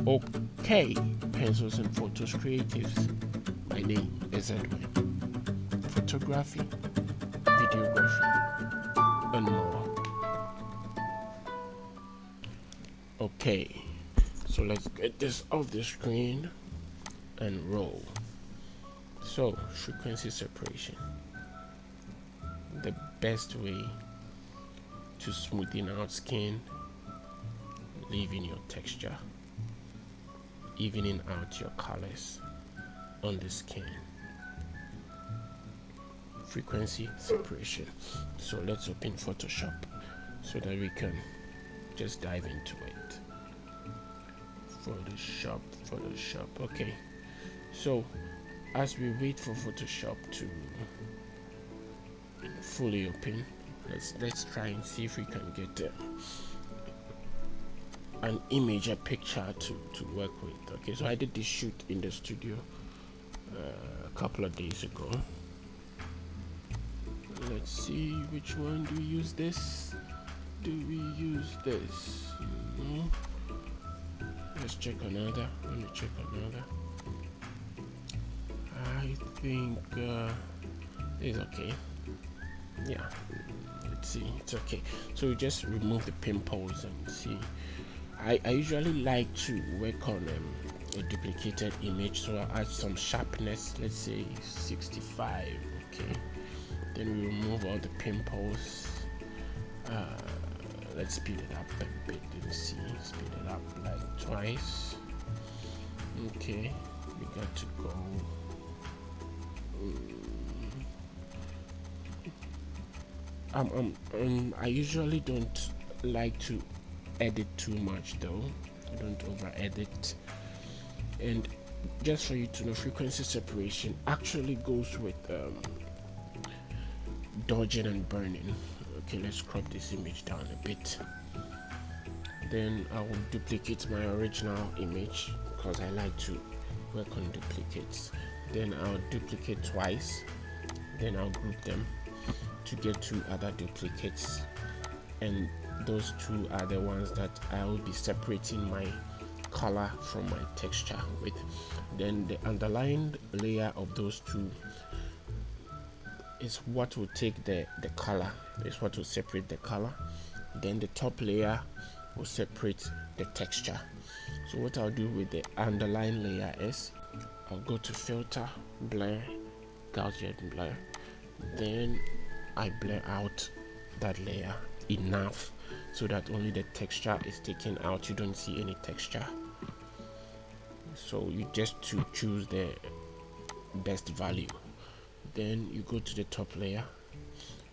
Okay, Pencils and Photos Creatives. My name is Edwin. Photography, videography, and more. Okay, so let's get this off the screen and roll. So, frequency separation. The best way to smoothen out skin, leaving your texture, evening out your colors on the skin. Frequency separation. So let's open Photoshop so that we can just dive into it. Photoshop. Okay, so as we wait for Photoshop to fully open, let's try and see if we can get an image, a picture to work with. Okay, so I did this shoot in the studio a couple of days ago. Let's see, which one do we use this? Let's check another. Let me check another. I think it's okay. Yeah, let's see, it's okay. So we just remove the pimples and see. I usually like to work on a duplicated image, so I'll add some sharpness, let's say 65. Okay, then we remove all the pimples. Let's speed it up a bit and see. Speed it up like twice. Okay, we got to go. I usually don't like to edit too much though. I don't over edit. And just for you to know, frequency separation actually goes with dodging and burning. Okay, let's crop this image down a bit. Then I will duplicate my original image because I like to work on duplicates. Then I'll duplicate twice, then I'll group them to get two other duplicates, and those two are the ones that I will be separating my color from my texture with. Then the underlying layer of those two is what will take the color, is what will separate the color. Then the top layer will separate the texture. So what I'll do with the underlying layer is I'll go to filter, blur, Gaussian blur, then I blur out that layer enough so that only the texture is taken out. You don't see any texture. So you just to choose the best value. Then you go to the top layer,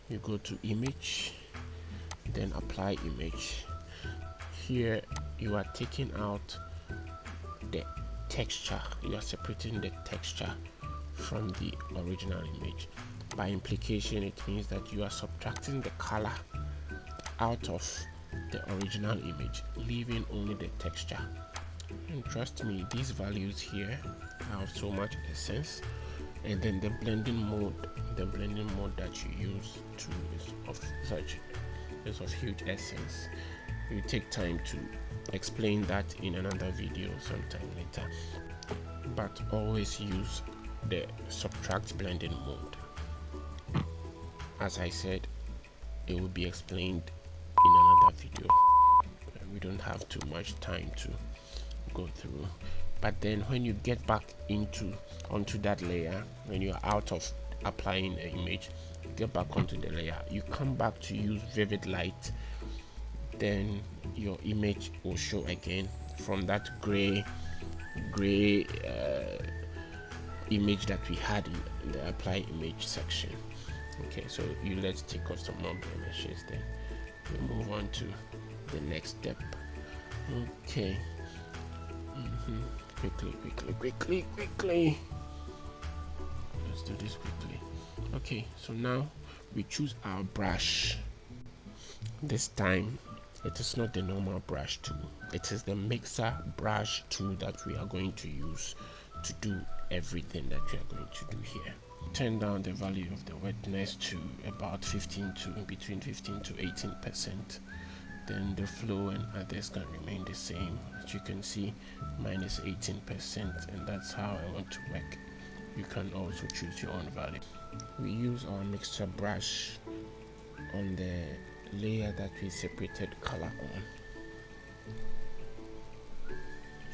you go to image, then apply image. Here you are taking out the texture, you are separating the texture from the original image. By implication, it means that you are subtracting the color out of the original image, leaving only the texture. And trust me, these values here have so much essence. And then the blending mode that you use is of huge essence. You take time to explain that in another video sometime later, but always use the subtract blending mode. As I said, it will be explained in another video. We don't have too much time to go through. But then when you get back onto that layer, when you're out of applying an image, you get back onto the layer, you come back to use vivid light, then your image will show again from that gray image that we had in the apply image section. Okay, so let's take off some more blemishes, then we move on to the next step. Okay. Quickly. Let's do this quickly. Okay, so now we choose our brush. This time it is not the normal brush tool, it is the mixer brush tool that we are going to use to do everything that we are going to do here. Turn down the value of the wetness to about between 15 to 18%. then the flow and others can remain the same. As you can see, mine is 18%, and that's how I want to work. You can also choose your own value. We use our mixture brush on the layer that we separated color on.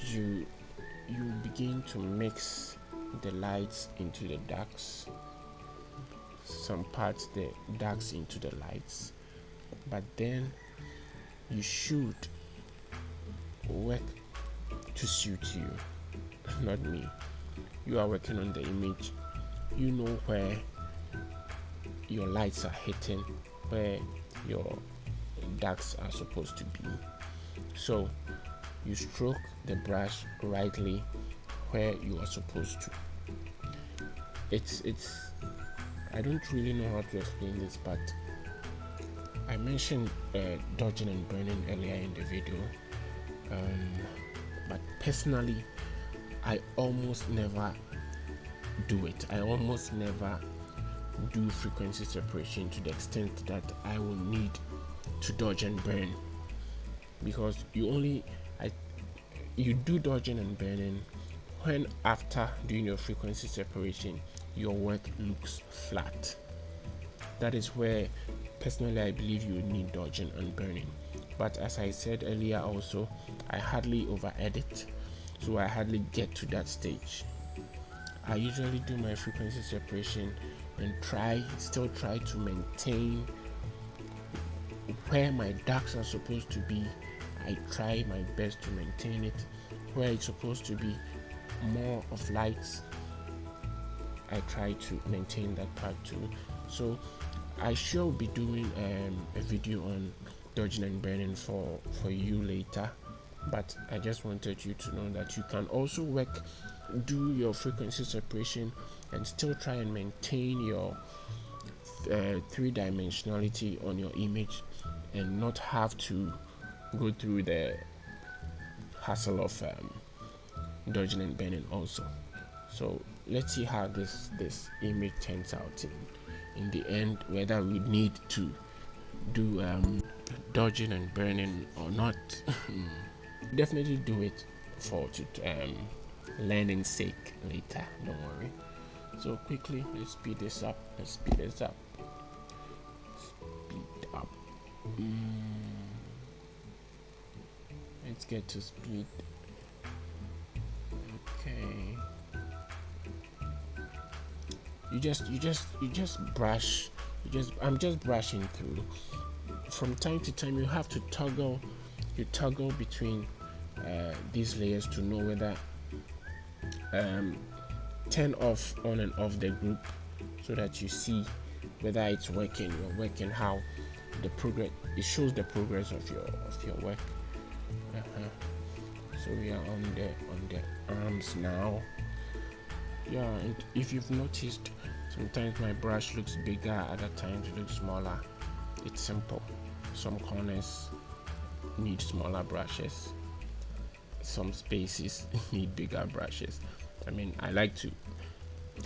You begin to mix the lights into the darks, some parts the darks into the lights, but then you should work to suit you, not me. You are working on the image, you know where your lights are hitting, where your darks are supposed to be. So you stroke the brush rightly where you are supposed to. It's I don't really know how to explain this, but I mentioned dodging and burning earlier in the video, but personally I almost never do it. I almost never do frequency separation to the extent that I will need to dodge and burn, because you do dodging and burning when after doing your frequency separation your work looks flat. That is where personally I believe you need dodging and burning. But as I said earlier also, I hardly over edit, so I hardly get to that stage. I usually do my frequency separation and still try to maintain where my darks are supposed to be. I try my best to maintain it. Where it's supposed to be more of lights, I try to maintain that part too. So I shall be doing a video on dodging and burning for you later, but I just wanted you to know that you can also do your frequency separation and still try and maintain your three-dimensionality on your image and not have to go through the hassle of dodging and burning also. So let's see how this image turns out in the end, whether we need to do dodging and burning or not. Definitely do it for learning sake later, don't worry. So quickly, let's speed this up. Speed up. Let's get to speed. Okay. You just brush. I'm just brushing through. From time to time, you have to toggle. You toggle between these layers to know whether turn off, on and off the group, so that you see whether it's working. You're working, how the progress. It shows the progress of your work. So we are on the arms now. Yeah, and if you've noticed, sometimes my brush looks bigger, other times it looks smaller. It's simple. Some corners need smaller brushes, some spaces need bigger brushes. I mean, I like to,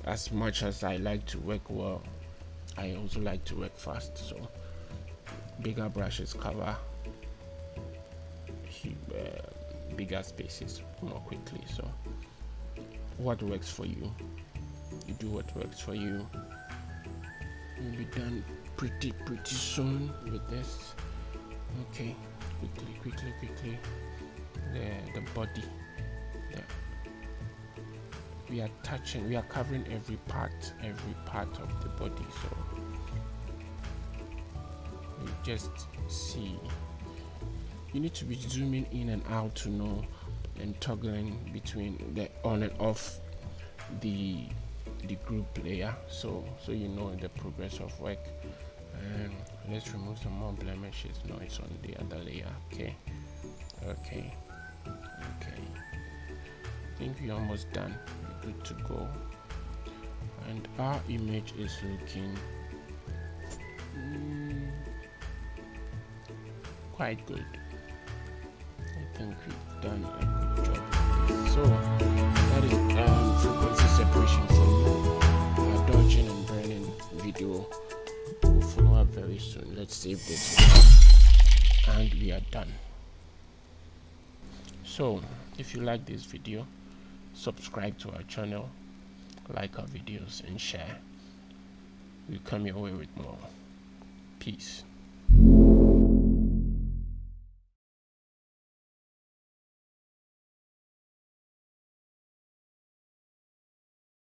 as much as I like to work well, I also like to work fast, so bigger brushes cover bigger spaces more quickly. So what works for you, you do what works for you. We'll be done pretty soon with this. Okay, quickly, the body, we are covering every part of the body. So you just see, you need to be zooming in and out to know, and toggling between the on and off the group layer, so you know the progress of work. Let's remove some more blemishes. No, it's on the other layer. Okay. I think we're almost done. We're good to go, and our image is looking quite good. I think we've done a good job. So that is frequency separation for you. Our dodging and burning video will follow up very soon. Let's save this one. and we are done. So if you like this video, subscribe to our channel, like our videos, and share. We'll come your way with more. Peace.